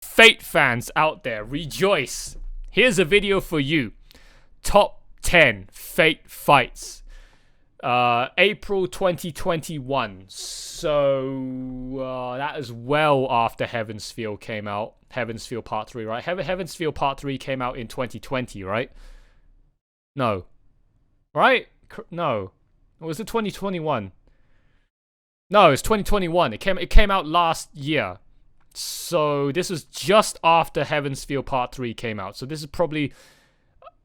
Fate fans out there, rejoice. Here's a video for you. Top 10 Fate fights. April 2021. So that is well after Heaven's Feel came out. Heaven's Feel Part 3, right? Heaven's Feel Part 3 came out in 2020, right? No. Right? No. Or was it 2021? No, it's 2021. It came out last year. So this was just after Heaven's Feel Part 3 came out. So this is probably...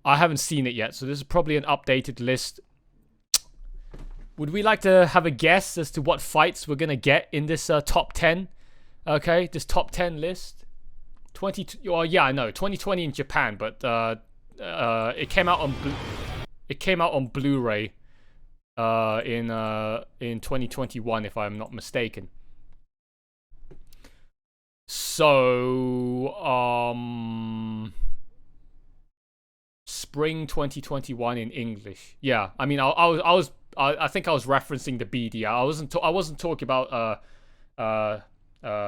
I haven't seen it yet. So this is probably an updated list. Would we like to have a guess as to what fights we're going to get in this top 10? Okay, this top 10 list. 2020 in Japan, but it came out on Blu-ray in 2021, if I'm not mistaken. So spring 2021 in English. Yeah, I mean, I think I was referencing the BD. I wasn't talking about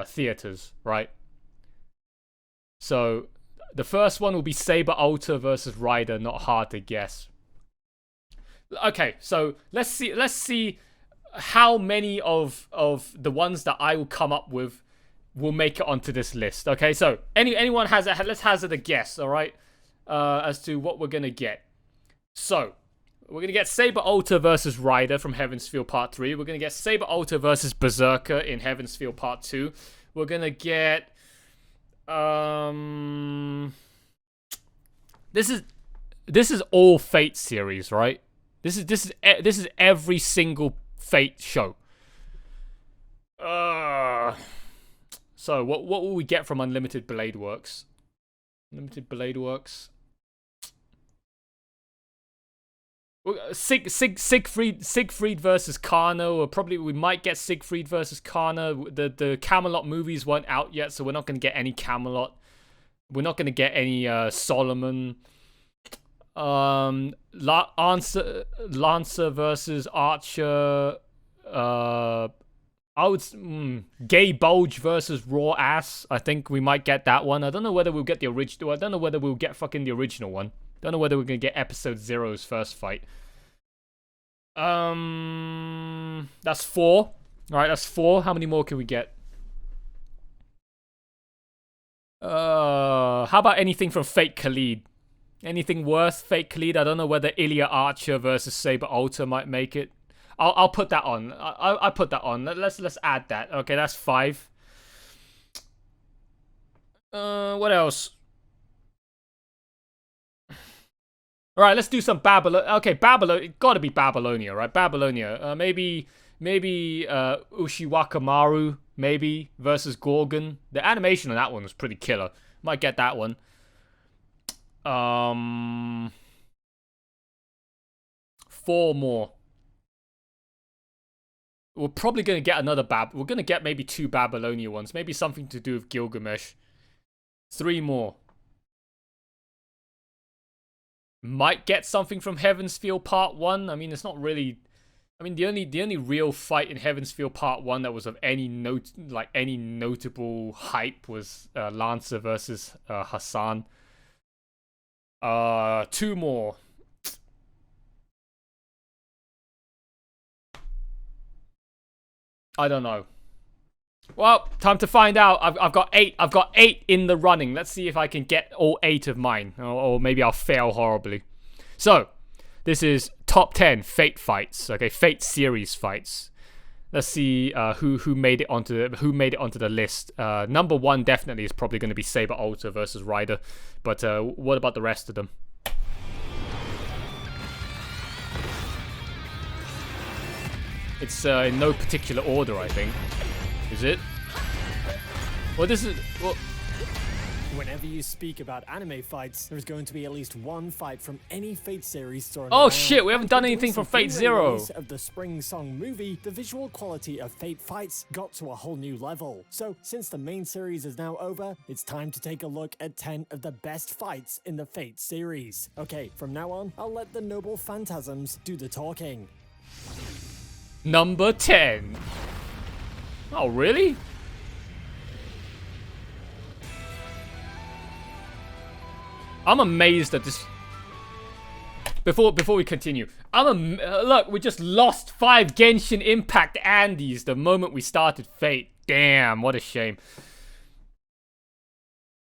theaters, right? So the first one will be Saber Ultra versus Rider. Not hard to guess. Okay, so let's see how many of the ones that I will come up with will make it onto this list. Okay, so anyone has let's hazard a guess, all right, as to what we're gonna get. So we're gonna get Saber Ultra versus Rider from Heaven's Feel Part 3. We're gonna get Saber Ultra versus Berserker in Heaven's Feel Part 2. We're gonna get this is all Fate series, right? This is every single Fate show. So what will we get from Unlimited Blade Works? Unlimited Blade Works. Siegfried versus Kano, or probably we might get Siegfried versus Kano. The Camelot movies weren't out yet, so we're not gonna get any Camelot. We're not gonna get any Solomon. Lancer versus Archer. Gay Bulge versus Raw Ass. I think we might get that one. I don't know whether we'll get the original. I don't know whether we'll get fucking the original one. Don't know whether we're gonna get Episode 0's first fight. That's 4. All right, that's 4. How many more can we get? How about anything from Fate Khalid? Anything worth Fate Khalid? I don't know whether Ilya Archer versus Saber Ultra might make it. I'll put that on. I'll put that on. Let's add that. Okay, that's 5. What else? All right, let's do some Babylon. Okay, Babylon. It gotta be Babylonia, right? Babylonia. Maybe Ushiwakamaru, maybe versus Gorgon. The animation on that one was pretty killer. Might get that one. 4 more. We're probably gonna get another We're gonna get maybe 2 Babylonia ones. Maybe something to do with Gilgamesh. 3 more. Might get something from Heaven's Feel Part 1. I mean, it's not really... I mean, the only real fight in Heaven's Feel Part 1 that was of any notable hype was Lancer versus Hassan. 2 more. I don't know. Well, time to find out. I've got 8. I've got 8 in the running. Let's see if I can get all 8 of mine, or maybe I'll fail horribly. So, this is top 10 Fate fights. Okay, Fate series fights. Let's see who made it onto the list. Number 1 definitely is probably going to be Saber Ultra versus Rider, but what about the rest of them? It's in no particular order, I think. Is it? Well, this is... Well... Whenever you speak about anime fights, there's going to be at least one fight from any Fate series thrown Oh around. shit, we haven't done anything from Fate Zero! Of the Spring Song movie, the visual quality of Fate fights got to a whole new level. So, since the main series is now over, it's time to take a look at 10 of the best fights in the Fate series. Okay, from now on, I'll let the noble phantasms do the talking. Number 10. Oh, really? I'm amazed at this. Before we continue, look, we just lost 5 Genshin Impact Andes the moment we started Fate. Damn, what a shame.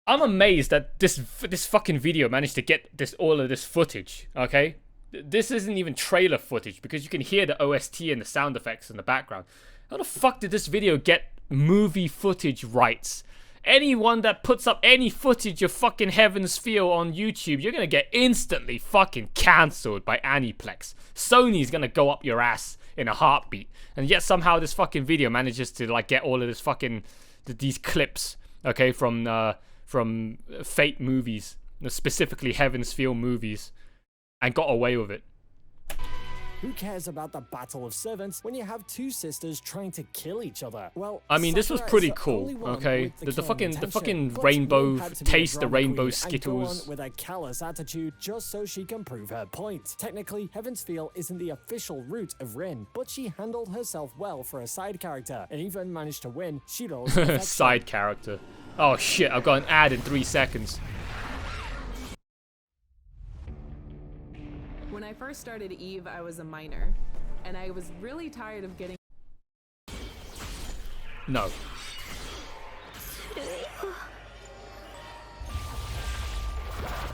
I'm amazed that this fucking video managed to get all of this footage, okay? This isn't even trailer footage because you can hear the OST and the sound effects in the background. How the fuck did this video get movie footage rights? Anyone that puts up any footage of fucking Heaven's Feel on YouTube, you're gonna get instantly fucking cancelled by Aniplex. Sony's gonna go up your ass in a heartbeat. And yet somehow this fucking video manages to like get all of this fucking these clips, okay, from Fate movies, specifically Heaven's Feel movies, and got away with it. Who cares about the Battle of Servants when you have 2 sisters trying to kill each other? Well, I mean, this was pretty cool, okay? The fucking rainbow, taste the rainbow Skittles. With a callous attitude just so she can prove her point. Technically, Heaven's Feel isn't the official route of Rin, but she handled herself well for a side character and even managed to win Shiro's side character. Oh shit, I've got an ad in 3 seconds. When I first started Eve, I was a minor, and I was really tired of getting... No.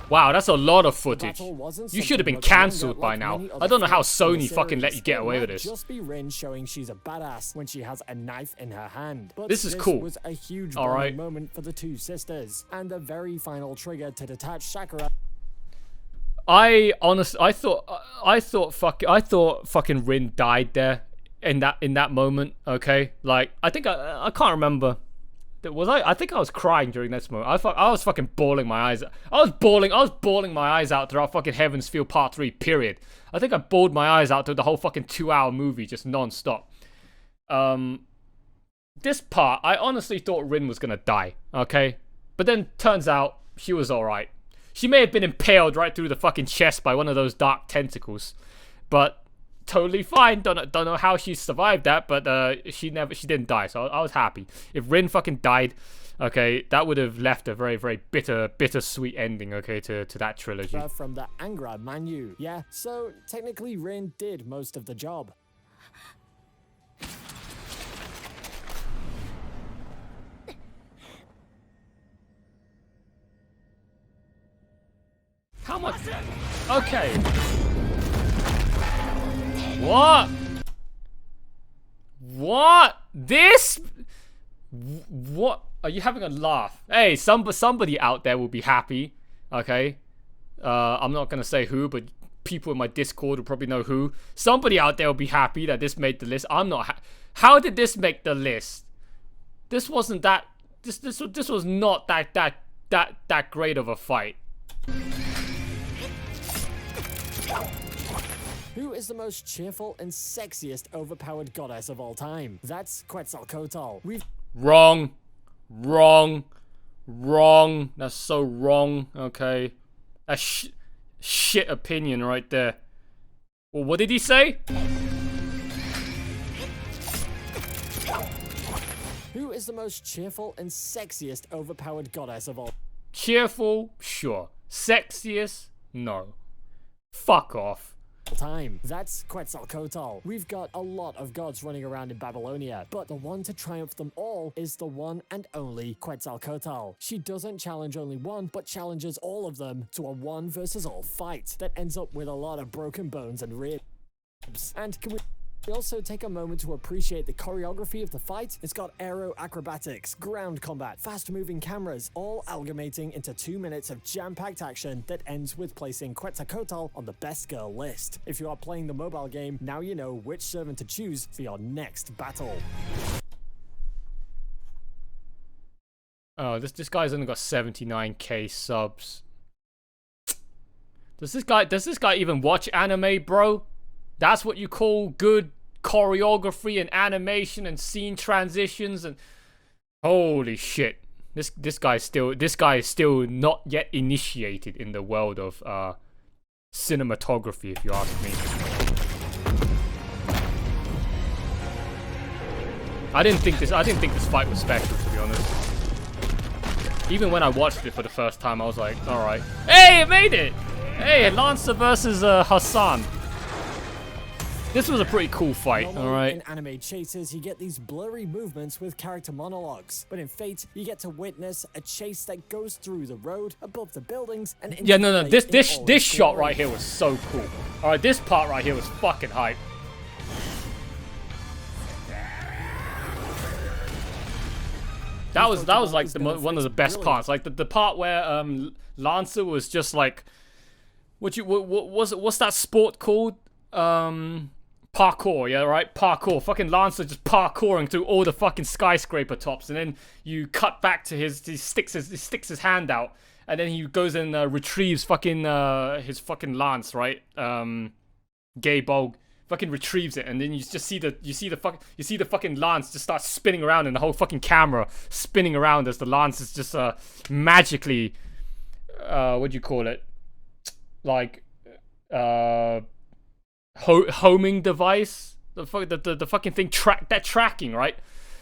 Wow, that's a lot of footage. You should have been cancelled by now. I don't know how Sony fucking let you get away with this. Just be Rin showing she's a badass when she has a knife in her hand. But this is cool. Was a huge Alright. moment for the 2 sisters, and the very final trigger to detach Sakura. I thought fucking Rin died there in that moment. Okay, like I can't remember. I think I was crying during this moment. I was fucking bawling my eyes. I was bawling my eyes out throughout fucking Heaven's Feel Part 3. Period. I think I bawled my eyes out through the whole fucking 2-hour movie just non-stop. This part, I honestly thought Rin was gonna die. Okay, but then turns out she was all right. She may have been impaled right through the fucking chest by one of those dark tentacles, but totally fine. Don't know how she survived that, but she didn't die, so I was happy. If Rin fucking died, okay, that would have left a very, very bittersweet ending, okay, to that trilogy. From the Angra Manu, yeah. So technically, Rin did most of the job. How much? Okay. What? What? This? What? Are you having a laugh? Hey, somebody out there will be happy. Okay. I'm not gonna say who, but people in my Discord will probably know who. Somebody out there will be happy that this made the list. I'm not. How did this make the list? This wasn't that. This was not that great of a fight. Who is the most cheerful and sexiest overpowered goddess of all time? That's Quetzalcoatl. Wrong. That's so wrong. Okay. That's shit opinion right there. Well, what did he say? Who is the most cheerful and sexiest overpowered goddess of all? Cheerful? Sure. Sexiest? No. Fuck off. Time. That's Quetzalcoatl. We've got a lot of gods running around in Babylonia, but the one to triumph them all is the one and only Quetzalcoatl. She doesn't challenge only one, but challenges all of them to a 1 versus all fight that ends up with a lot of broken bones and ribs. And can we also take a moment to appreciate the choreography of the fight? It's got aero acrobatics, ground combat, fast-moving cameras, all amalgamating into 2 minutes of jam-packed action that ends with placing Quetzalcoatl on the best girl list. If you are playing the mobile game, now you know which servant to choose for your next battle. Oh, this guy's only got 79k subs. Does this guy even watch anime, bro? That's what you call good choreography and animation and scene transitions and holy shit. This guy is still not yet initiated in the world of cinematography, if you ask me. I didn't think this fight was special, to be honest. Even when I watched it for the first time, I was like, alright. Hey, it made it! Hey, Lancer versus Hassan. This was a pretty cool fight, alright? In anime chases, you get these blurry movements with character monologues. But in Fate, you get to witness a chase that goes through the road, above the buildings, and yeah, no. This shot right here was so cool. Alright, this part right here was fucking hype. That was like one of the best parts. Like the part where Lancer was just like, what's that sport called? Parkour, yeah, right? Parkour. Fucking Lancer just parkouring through all the fucking skyscraper tops, and then you cut back to he sticks his hand out, and then he goes and retrieves fucking his fucking lance, right? Gay Bog fucking retrieves it, and then you just see the fucking lance just start spinning around, and the whole fucking camera spinning around as the lance is just magically what do you call it? Like homing device, the fucking thing tracking, right?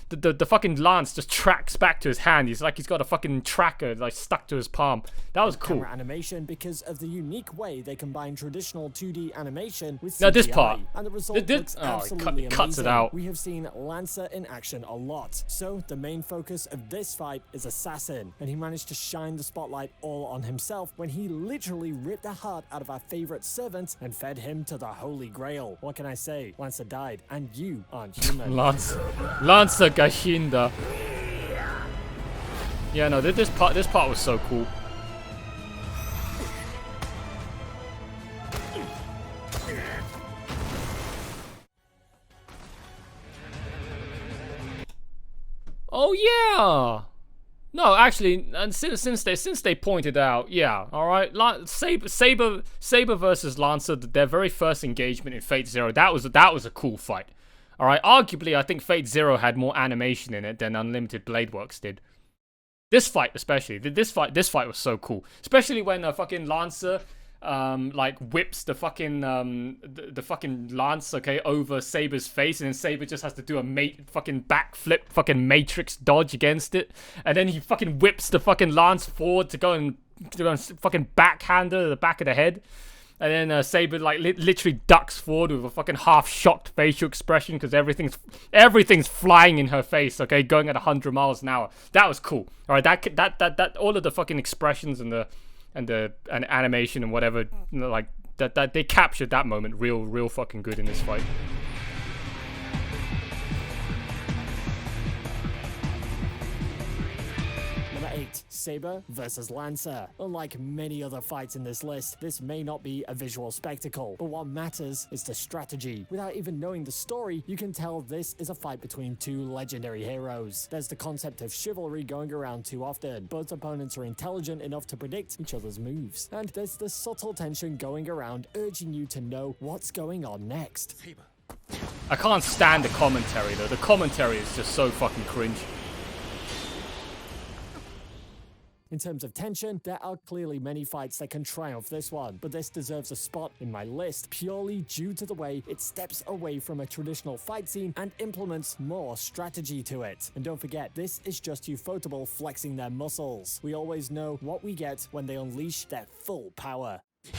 The fucking lance just tracks back to his hand. He's got a fucking tracker like stuck to his palm. That was cool. Camera animation because of the unique way they combine traditional 2D animation with CGI. Now this part, and the result looks absolutely cuts amazing. it out. We have seen Lancer in action a lot, so the main focus of this fight is Assassin, and he managed to shine the spotlight all on himself when he literally ripped the heart out of our favorite servant and fed him to the Holy Grail. What can I say? Lancer died, and you aren't human. Lancer Gashinda. Yeah, no, this part was so cool. Oh yeah. No, actually, and since they pointed out, yeah, all right, Saber versus Lancer, their very first engagement in Fate Zero, that was a cool fight. All right, arguably, I think Fate Zero had more animation in it than Unlimited Blade Works did. This fight, especially, this fight was so cool, especially when fucking Lancer, like whips the fucking the fucking lance, okay, over Saber's face, and then Saber just has to do a fucking backflip, fucking Matrix dodge against it, and then he fucking whips the fucking lance forward to go and fucking backhander the back of the head. And then Saber like literally ducks forward with a fucking half-shocked facial expression because everything's flying in her face, okay, going at 100 miles an hour. That was cool. All right, that all of the fucking expressions and animation and whatever, you know, like that they captured that moment real fucking good in this fight. Number 8, Saber versus Lancer. Unlike many other fights in this list, this may not be a visual spectacle, but what matters is the strategy. Without even knowing the story, you can tell this is a fight between two legendary heroes. There's the concept of chivalry going around too often. Both opponents are intelligent enough to predict each other's moves. And there's the subtle tension going around, urging you to know what's going on next. I can't stand the commentary though. The commentary is just so fucking cringe. In terms of tension, there are clearly many fights that can triumph this one, but this deserves a spot in my list purely due to the way it steps away from a traditional fight scene and implements more strategy to it. And don't forget, this is just Ufotable flexing their muscles. We always know what we get when they unleash their full power. I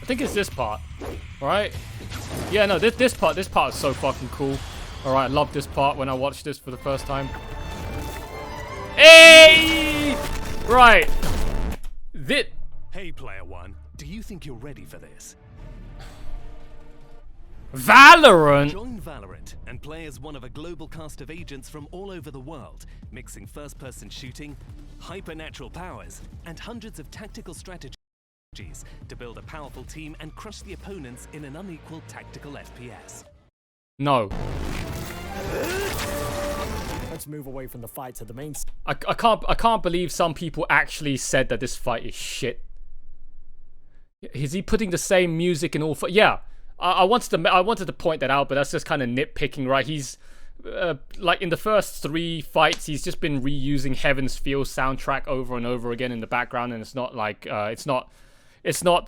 think it's this part, right? Yeah, no, this part is so fucking cool. All right, I love this part when I watched this for the first time. Hey! Right. Hey, Player One, do you think you're ready for this? Valorant? Join Valorant and play as one of a global cast of agents from all over the world, mixing first-person shooting, hypernatural powers, and hundreds of tactical strategies to build a powerful team and crush the opponents in an unequal tactical FPS. No. Let's move away from the fight to the main. I can't believe some people actually said that this fight is shit. Is he putting the same music in all? Yeah, I wanted to point that out, but that's just kind of nitpicking, right? He's like in the first 3 fights, he's just been reusing Heaven's Feel soundtrack over and over again in the background, and it's not like it's not what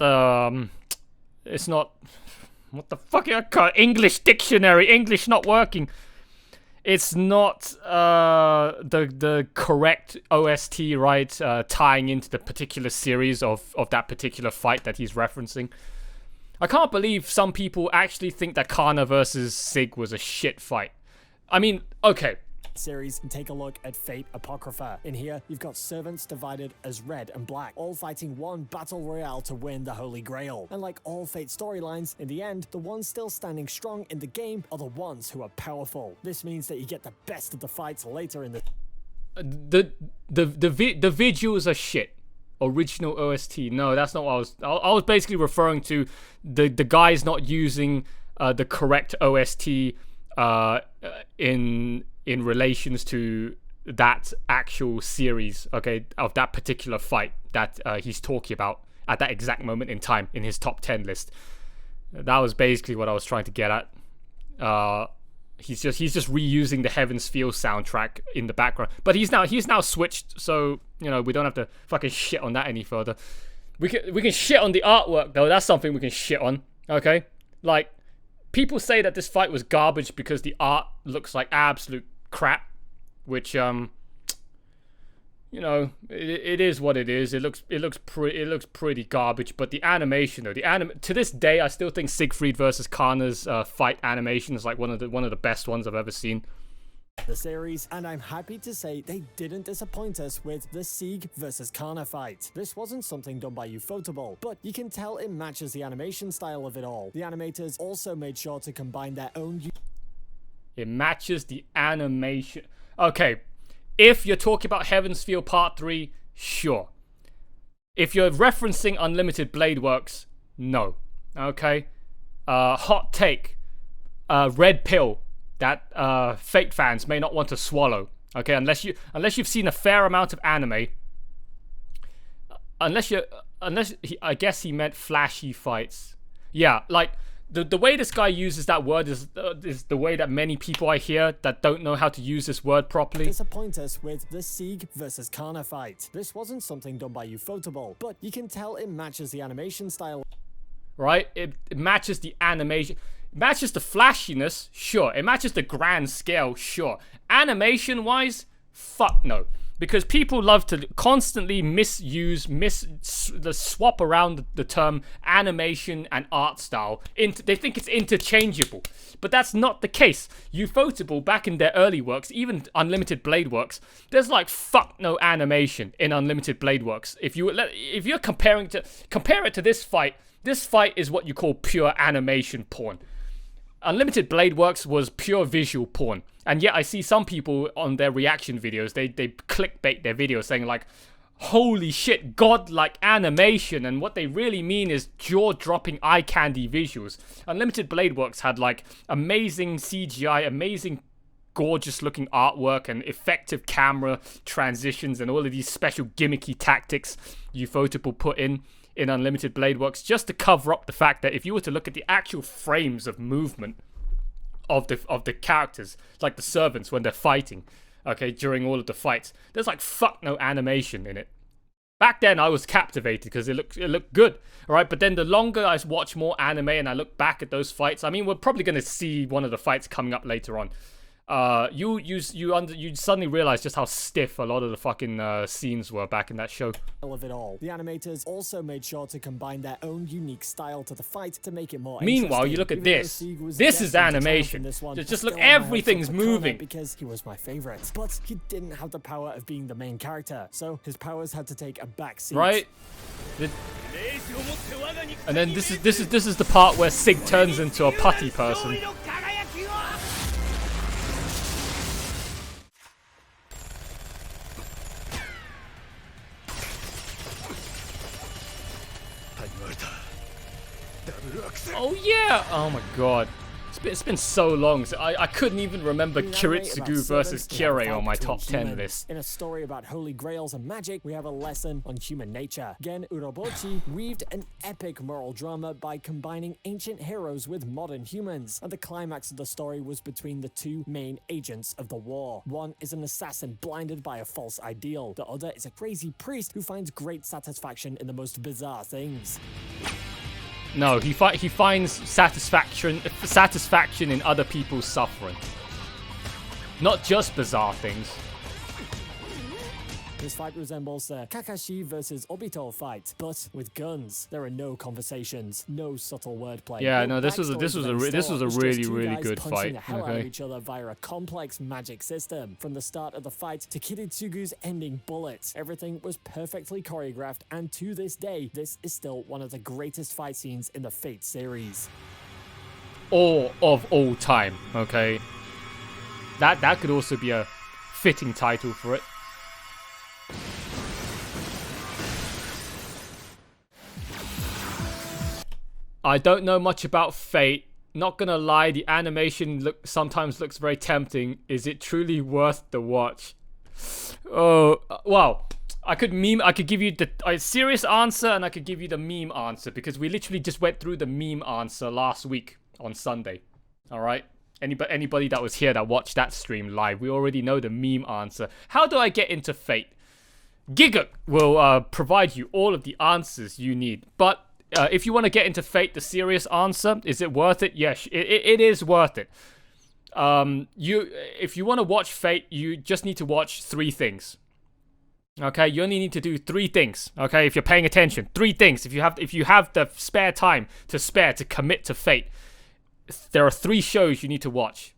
the fuck? English dictionary, English not working. it's not the correct OST, right? Tying into the particular series of that particular fight that he's referencing. I can't believe some people actually think that Kana versus Sig was a shit fight. I mean, okay. Series and take a look at Fate Apocrypha. In here, you've got servants divided as red and black, all fighting one battle royale to win the Holy Grail. And like all Fate storylines, in the end, the ones still standing strong in the game are the ones who are powerful. This means that you get the best of the fights later in the visuals are shit. Original OST. No, that's not what I was basically referring to. The guys not using the correct OST in relations to that actual series, okay, of that particular fight that he's talking about at that exact moment in time in his top 10 list. That was basically what I was trying to get at. He's just reusing the Heaven's Feel soundtrack in the background, but he's now switched, so you know we don't have to fucking shit on that any further. We can shit on the artwork though. That's something we can shit on. Okay, like people say that this fight was garbage because the art looks like absolute crap, which you know, it is what it is. It looks pretty garbage. But the animation though, to this day, I still think Siegfried versus Kana's fight animation is like one of the best ones I've ever seen. The series, and I'm happy to say they didn't disappoint us with the Sieg versus Kana fight. This wasn't something done by Ufotable, but you can tell it matches the animation style of it all. The animators also made sure to combine their own. It matches the animation. Okay. If you're talking about Heaven's Feel Part 3, sure. If you're referencing Unlimited Blade Works, no. Okay? Hot take. Red pill that Fate fans may not want to swallow. Okay? Unless you've seen a fair amount of anime. I guess he meant flashy fights. Yeah, like the way this guy uses that word is the way that many people I hear that don't know how to use this word properly disappoint us with the Sieg versus Kana fight. This wasn't something done by Ufotable, but you can tell it matches the animation style. Right? It matches the animation. It matches the flashiness, sure. It matches the grand scale, sure. Animation-wise, fuck no. Because people love to constantly swap around the term animation and art style. They think it's interchangeable. But that's not the case. Ufotable, back in their early works, even Unlimited Blade Works, there's like fuck no animation in Unlimited Blade Works. If you're compare it to this fight is what you call pure animation porn. Unlimited Blade Works was pure visual porn. And yet I see some people on their reaction videos, they clickbait their videos saying like, holy shit, godlike animation. And what they really mean is jaw-dropping eye candy visuals. Unlimited Blade Works had like amazing CGI, amazing gorgeous looking artwork and effective camera transitions and all of these special gimmicky tactics Ufotable put in Unlimited Blade Works just to cover up the fact that if you were to look at the actual frames of movement of the characters, like the servants when they're fighting, okay, during all of the fights, there's like fuck no animation in it. Back then I was captivated because it looked good, all right? But then the longer I watch more anime and I look back at those fights, I mean, we're probably going to see one of the fights coming up later on. You suddenly realize just how stiff a lot of the fucking scenes were back in that show. Of it all. The animators also made sure to combine their own unique style to the fight to make it more Meanwhile, you look at this. This is animation. Just look, everything's moving. Because he was my favorite, but he didn't have the power of being the main character, so his powers had to take a back seat. Right? And then this is the part where Sig turns into a putty person. Oh yeah! Oh my god. It's been so long, so I couldn't even remember Kiritsugu versus Kirei on my top 10 list. In a story about holy grails and magic, we have a lesson on human nature. Gen Urobuchi weaved an epic moral drama by combining ancient heroes with modern humans, and the climax of the story was between the two main agents of the war. One is an assassin blinded by a false ideal. The other is a crazy priest who finds great satisfaction in the most bizarre things. No, he finds satisfaction in other people's suffering. Not just bizarre things. This fight resembles the Kakashi versus Obito fight, but with guns. There are no conversations, no subtle wordplay. Yeah, no no, this was a really good fight. The hell out of each other via a complex magic system. From the start of the fight to Kiritsugu's ending bullet, everything was perfectly choreographed, and to this day, this is still one of the greatest fight scenes in the Fate series. All of all time, okay? That could also be a fitting title for it. I don't know much about Fate. Not gonna lie, the animation sometimes looks very tempting. Is it truly worth the watch? Oh, well, I could give you the serious answer, and I could give you the meme answer, because we literally just went through the meme answer last week on Sunday. All right? Anybody that was here that watched that stream live, we already know the meme answer. How do I get into Fate? GOOOO will provide you all of the answers you need, but if you want to get into Fate, the serious answer, is it worth it? Yes, it is worth it. If you want to watch Fate, you just need to watch 3 things. Okay, you only need to do 3 things. Okay, if you're paying attention, 3 things. If you have the spare time to commit to Fate, there are 3 shows you need to watch.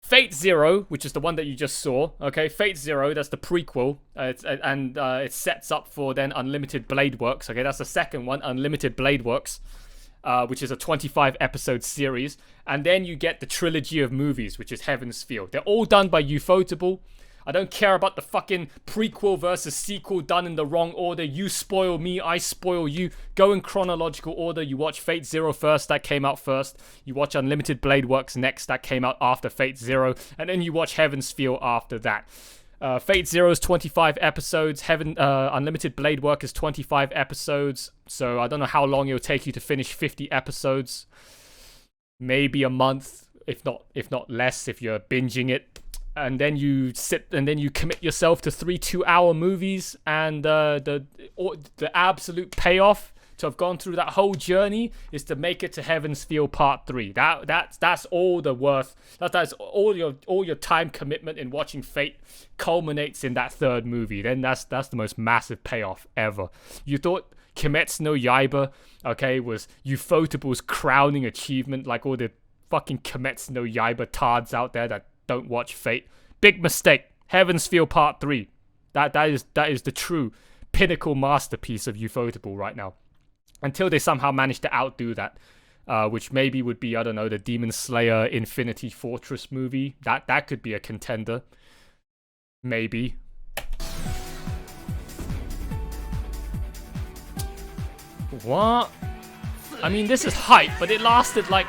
Fate Zero, which is the one that you just saw. Okay, Fate Zero, that's the prequel, it sets up for then Unlimited Blade Works. Okay, that's the second one, Unlimited Blade Works, which is a 25 episode series, and then you get the trilogy of movies, which is Heaven's Feel. They're all done by Ufotable. I don't care about the fucking prequel versus sequel done in the wrong order. You spoil me, I spoil you. Go in chronological order. You watch Fate Zero first, that came out first. You watch Unlimited Blade Works next, that came out after Fate Zero. And then you watch Heaven's Feel after that. Fate Zero is 25 episodes. Unlimited Blade Work is 25 episodes. So I don't know how long it'll take you to finish 50 episodes. Maybe a month, if not less, if you're binging it. And then you commit yourself to 3 2-hour movies, and the absolute payoff to have gone through that whole journey is to make it to Heaven's Feel Part 3. That's all the worth. That's all your time commitment in watching Fate culminates in that 3rd movie. Then that's the most massive payoff ever. You thought Kimetsu no Yaiba, okay, was Ufotable's crowning achievement, like all the fucking Kimetsu no Yaiba tards out there that don't watch Fate. Big mistake. Heaven's Feel Part 3. That is the true pinnacle masterpiece of Ufotable right now. Until they somehow manage to outdo that, which maybe would be, I don't know, the Demon Slayer Infinity Fortress movie. That could be a contender. Maybe. What? I mean, this is hype, but it lasted like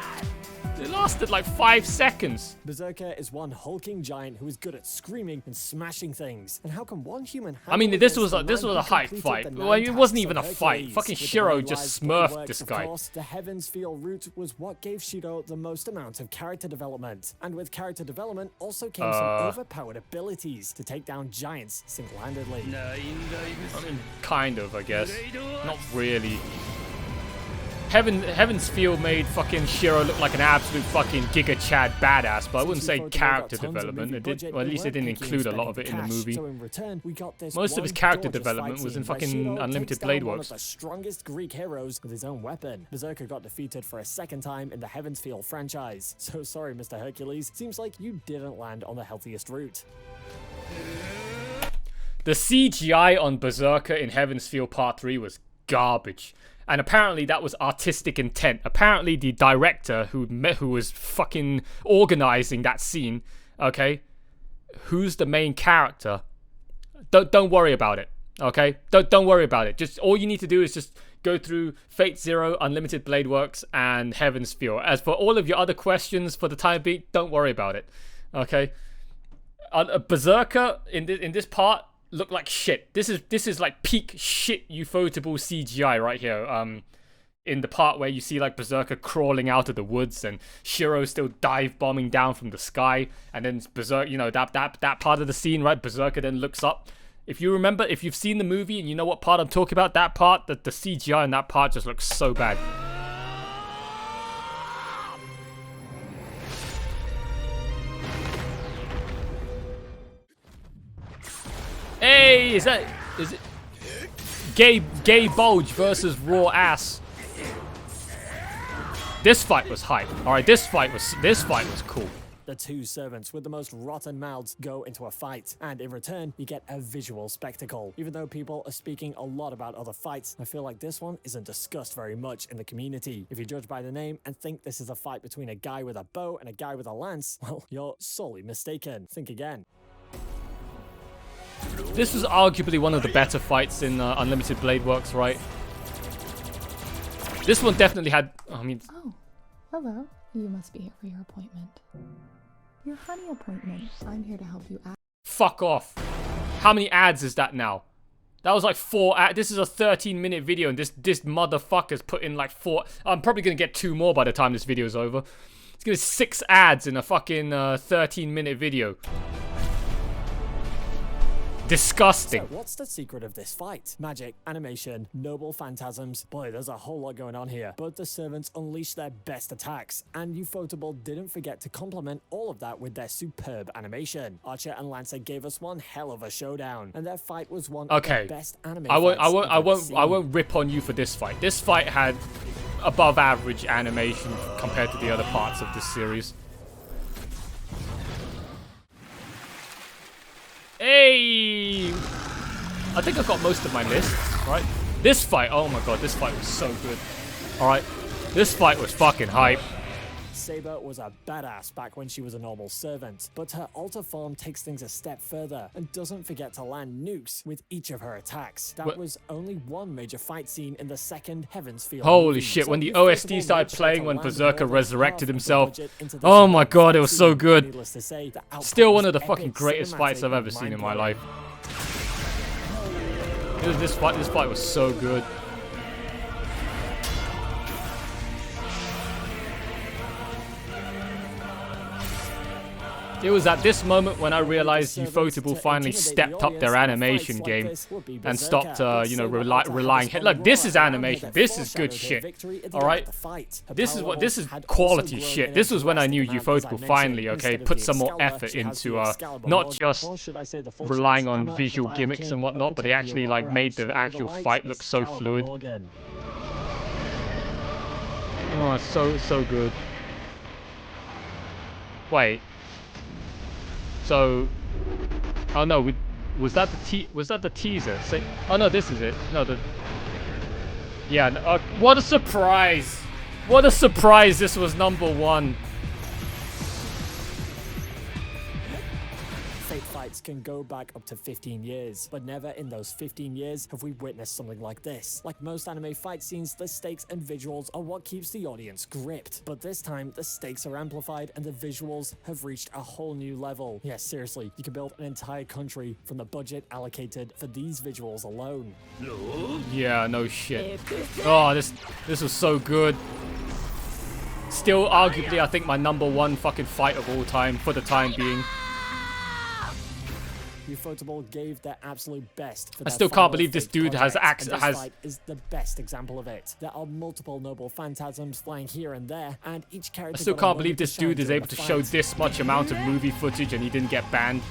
5 seconds. Berserker is one hulking giant who is good at screaming and smashing things. And how can one human? I mean, this was a hype fight. Well, it wasn't even a fight. Fucking Shiro just smurfed this guy. Of course, the Heaven's Feel route was what gave Shiro the most amount of character development. And with character development also came some overpowered abilities to take down giants single-handedly. I mean, kind of, I guess. Not really. Heaven's Feel made fucking Shiro look like an absolute fucking Giga Chad badass, but I wouldn't say character development. It did, or at least it didn't include a lot of it in the movie. Most of his character development was in fucking Unlimited Blade Works. One of the strongest Greek heroes with his own weapon. Berserker got defeated for a 2nd time in the Heaven's Feel franchise. So sorry, Mr. Hercules. Seems like you didn't land on the healthiest route. The CGI on Berserker in Heaven's Feel Part 3 was garbage. And apparently that was artistic intent. Apparently the director who was fucking organizing that scene, okay, who's the main character? Don't worry about it, okay? Don't worry about it. Just all you need to do is just go through Fate Zero, Unlimited Blade Works, and Heaven's Feel. As for all of your other questions for the time being, don't worry about it, okay? Berserker in this part look like shit. This is like peak shit Ufotable CGI right here. In the part where you see like Berserker crawling out of the woods and Shiro still dive bombing down from the sky, and then Berserker, you know, that part of the scene, right? Berserker then looks up. If you remember, if you've seen the movie and you know what part I'm talking about, that part, the CGI in that part just looks so bad. Hey, is it gay bulge versus raw ass? This fight was hype. All right, this fight was cool. The two servants with the most rotten mouths go into a fight, and in return, you get a visual spectacle. Even though people are speaking a lot about other fights, I feel like this one isn't discussed very much in the community. If you judge by the name and think this is a fight between a guy with a bow and a guy with a lance, well, you're sorely mistaken. Think again. This was arguably one of the better fights in Unlimited Blade Works, right? This one definitely had, I mean... Oh, hello. You must be here for your appointment. Your honey appointment. I'm here to help you out. Fuck off. How many ads is that now? That was like 4 ads. This is a 13-minute video and this motherfucker's put in like 4... I'm probably going to get 2 more by the time this video's over. It's going to be 6 ads in a fucking 13-minute video. Disgusting. So what's the secret of this fight? Magic, animation, noble phantasms. Boy, there's a whole lot going on here. But the servants unleashed their best attacks, and Ufotable didn't forget to complement all of that with their superb animation. Archer and Lancer gave us one hell of a showdown, and their fight was one of the best anime fights I won't rip on you for this fight. This fight had above average animation compared to the other parts of this series. Hey! I think I got most of my list, right? This fight, oh my god, this fight was so good. Alright, this fight was fucking hype. Saber was a badass back when she was a normal servant, but her alter form takes things a step further and doesn't forget to land nukes with each of her attacks. That was only one major fight scene in the second Heaven's Field. Holy shit, when the OST started playing when Berserker resurrected himself, oh my god, it was so good. Still one of the fucking greatest fights I've ever seen in my life. This fight was so good. It was at this moment when I realized Ufotable finally stepped up their animation game and stopped, relying. Look, this is animation. This is good shit. All right, this is quality shit. This was when I knew Ufotable finally, put some more effort into not just relying on visual gimmicks and whatnot, but they actually like made the actual fight look so fluid. Oh, it's so good. Wait. So, oh no, was that the teaser? Oh no, this is it. No, yeah. What a surprise! What a surprise! This was #1. Fate fights can go back up to 15 years, but never in those 15 years have we witnessed something like this. Like most anime fight scenes, the stakes and visuals are what keeps the audience gripped. But this time, the stakes are amplified and the visuals have reached a whole new level. Yes, seriously, you can build an entire country from the budget allocated for these visuals alone. Yeah, no shit. Oh, this was so good. Still, arguably, I think my #1 fucking fight of all time for the time being. Ufotable gave their absolute best. I still can't believe this dude has fight is the best example of it. There are multiple noble phantasms flying here and there, and each character. I still can't believe this dude is able to show this much amount of movie footage and he didn't get banned.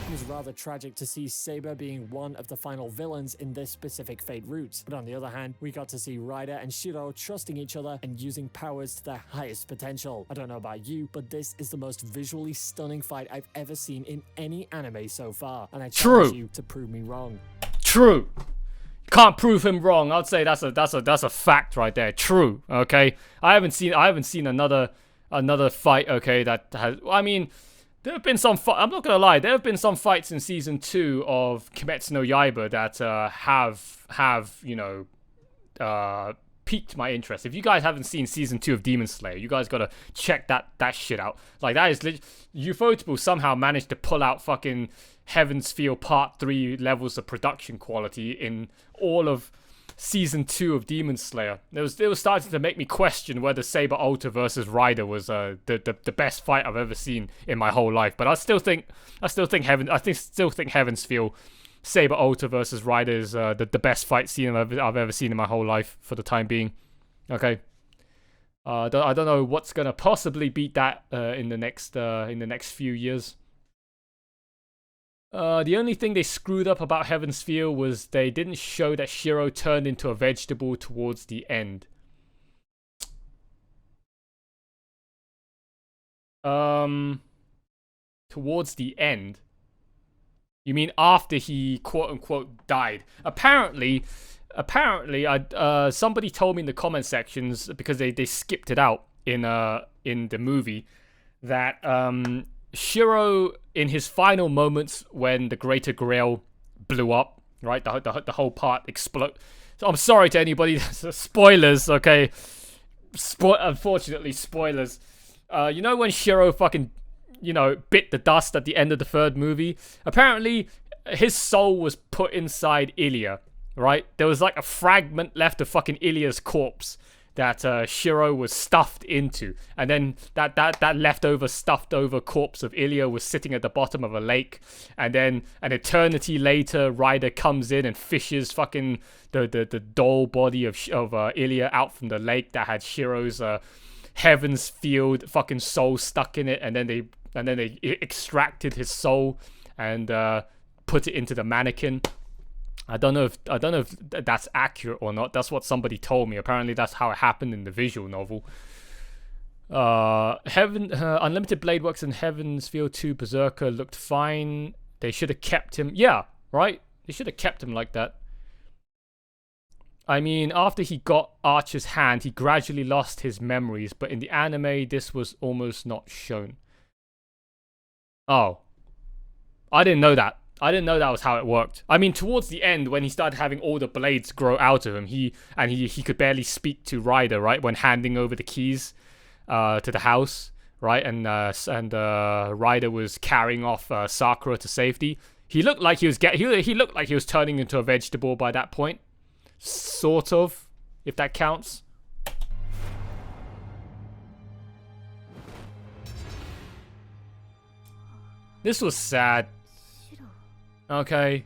It was rather tragic to see Saber being one of the final villains in this specific Fate route. But on the other hand, we got to see Ryder and Shiro trusting each other and using powers to their highest potential. I don't know about you, but this is the most visually stunning fight I've ever seen in any anime so far. And I challenge you to prove me wrong. True. Can't prove him wrong. I'd say that's a fact right there. True. Okay. I haven't seen another fight. Okay, that has. I mean. There have been some. I'm not gonna lie. There have been some fights in season 2 of Kimetsu no Yaiba that have piqued my interest. If you guys haven't seen season 2 of Demon Slayer, you guys gotta check that shit out. Like that is Ufotable somehow managed to pull out fucking Heaven's Feel Part 3 levels of production quality in all of season 2 of Demon Slayer. It was starting to make me question whether Saber Ultra versus Ryder was the best fight I've ever seen in my whole life. But I still think Heaven's Feel Saber Ultra versus Ryder is the best fight scene I've ever seen in my whole life for the time being. Okay. I don't know what's gonna possibly beat that in the next few years. The only thing they screwed up about Heaven's Feel was they didn't show that Shiro turned into a vegetable towards the end. Towards the end? You mean after he quote-unquote died? Apparently, somebody told me in the comment sections, because they skipped it out in the movie, that Shiro, in his final moments when the Greater Grail blew up, right, the whole part explode. So I'm sorry to anybody. Spoilers, okay. Unfortunately, spoilers. You know when Shiro fucking, bit the dust at the end of the third movie? Apparently, his soul was put inside Ilya, right? There was like a fragment left of fucking Ilya's corpse that Shiro was stuffed into. And then that leftover, stuffed over corpse of Ilya was sitting at the bottom of a lake. And then an eternity later, Ryder comes in and fishes fucking the doll body of Ilya out from the lake that had Shiro's Heaven's Field fucking soul stuck in it. And then they extracted his soul and put it into the mannequin. I don't know if that's accurate or not. That's what somebody told me. Apparently that's how it happened in the visual novel. Unlimited Blade Works and Heaven's Field 2 Berserker looked fine. They should have kept him. Yeah, right? They should have kept him like that. I mean, after he got Archer's hand, he gradually lost his memories, but in the anime, this was almost not shown. Oh. I didn't know that. I didn't know that was how it worked. I mean, towards the end, when he started having all the blades grow out of him, he could barely speak to Ryder, right? When handing over the keys to the house, right? And Ryder was carrying off Sakura to safety. He looked like he was turning into a vegetable by that point. Sort of, if that counts. This was sad. Okay.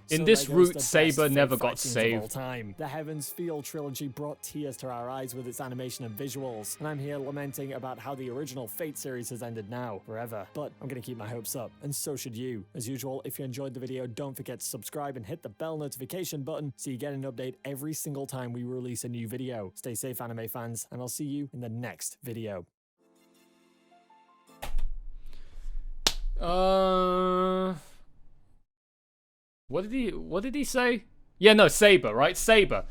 In this route, Saber never got saved. The Heaven's Feel trilogy brought tears to our eyes with its animation and visuals, and I'm here lamenting about how the original Fate series has ended now, forever. But I'm gonna keep my hopes up, and so should you. As usual, if you enjoyed the video, don't forget to subscribe and hit the bell notification button so you get an update every single time we release a new video. Stay safe, anime fans, and I'll see you in the next video. What did he say? Yeah, no, Saber, right? Saber,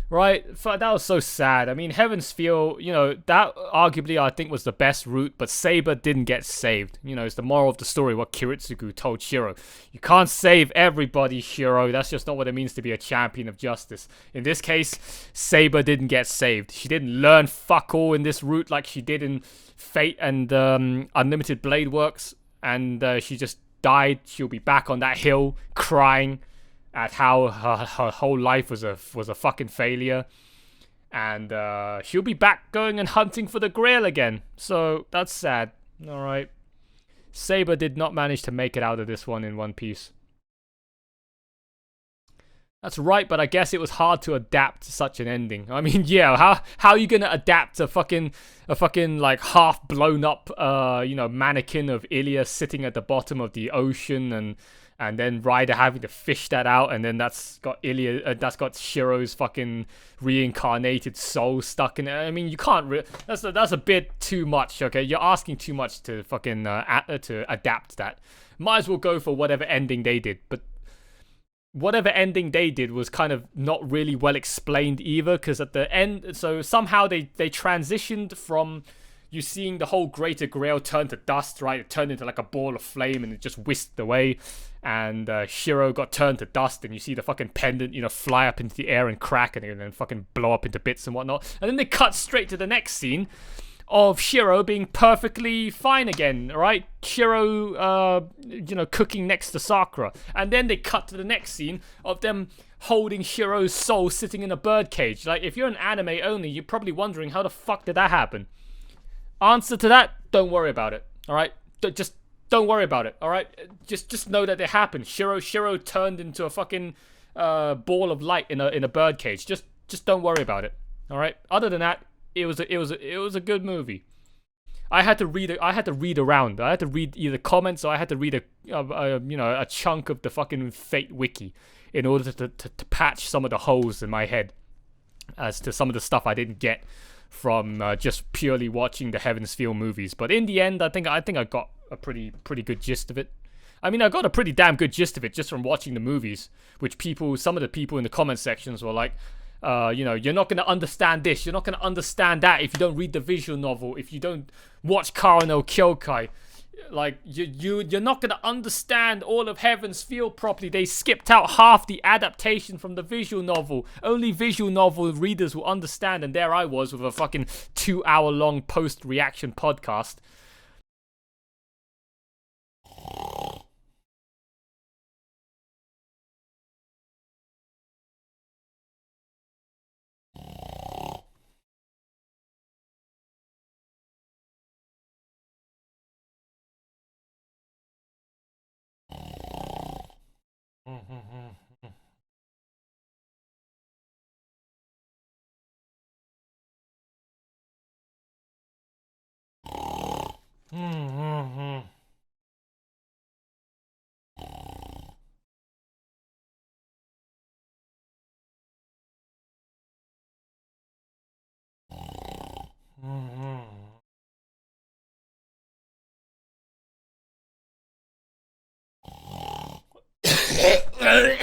right? That was so sad. I mean, Heaven's Feel, that arguably I think was the best route, but Saber didn't get saved. It's the moral of the story, what Kiritsugu told Shiro. You can't save everybody, Shiro. That's just not what it means to be a champion of justice. In this case, Saber didn't get saved. She didn't learn fuck all in this route like she did in Fate and Unlimited Blade Works, and she just died. She'll be back on that hill crying at how her whole life was a fucking failure, and she'll be back going and hunting for the Grail again. So that's sad. All right, Saber did not manage to make it out of this one in one piece. That's right, but I guess it was hard to adapt to such an ending. I mean, yeah, how are you gonna adapt a fucking like half blown up mannequin of Ilya sitting at the bottom of the ocean, and then Ryder having to fish that out, and then that's got that's got Shiro's fucking reincarnated soul stuck in it. I mean, you can't. That's a bit too much. Okay, you're asking too much to fucking to adapt that. Might as well go for whatever ending they did, but whatever ending they did was kind of not really well explained either, because at the end, so somehow they transitioned from you seeing the whole Greater Grail turn to dust, right? It turned into like a ball of flame and it just whisked away, and Shiro got turned to dust, and you see the fucking pendant, fly up into the air and crack and then fucking blow up into bits and whatnot. And then they cut straight to the next scene of Shiro being perfectly fine again, right? Shiro, cooking next to Sakura. And then they cut to the next scene of them holding Shiro's soul sitting in a birdcage. Like, if you're an anime only, you're probably wondering how the fuck did that happen? Answer to that, don't worry about it, alright? Just don't worry about it, alright? Just know that it happened. Shiro turned into a fucking ball of light in a birdcage. Just don't worry about it, alright? Other than that, it was a good movie. I had to read around. I had to read either comments or I had to read a chunk of the fucking Fate wiki in order to patch some of the holes in my head as to some of the stuff I didn't get from just purely watching the Heaven's Feel movies. But in the end, I think I got a pretty good gist of it. I mean, I got a pretty damn good gist of it just from watching the movies, which some of the people in the comment sections were like, you're not going to understand this, you're not going to understand that if you don't read the visual novel, if you don't watch Kara no Kyokai. Like, you're not going to understand all of Heaven's Feel properly. They skipped out half the adaptation from the visual novel. Only visual novel readers will understand, and there I was with a fucking 2-hour-long post-reaction podcast.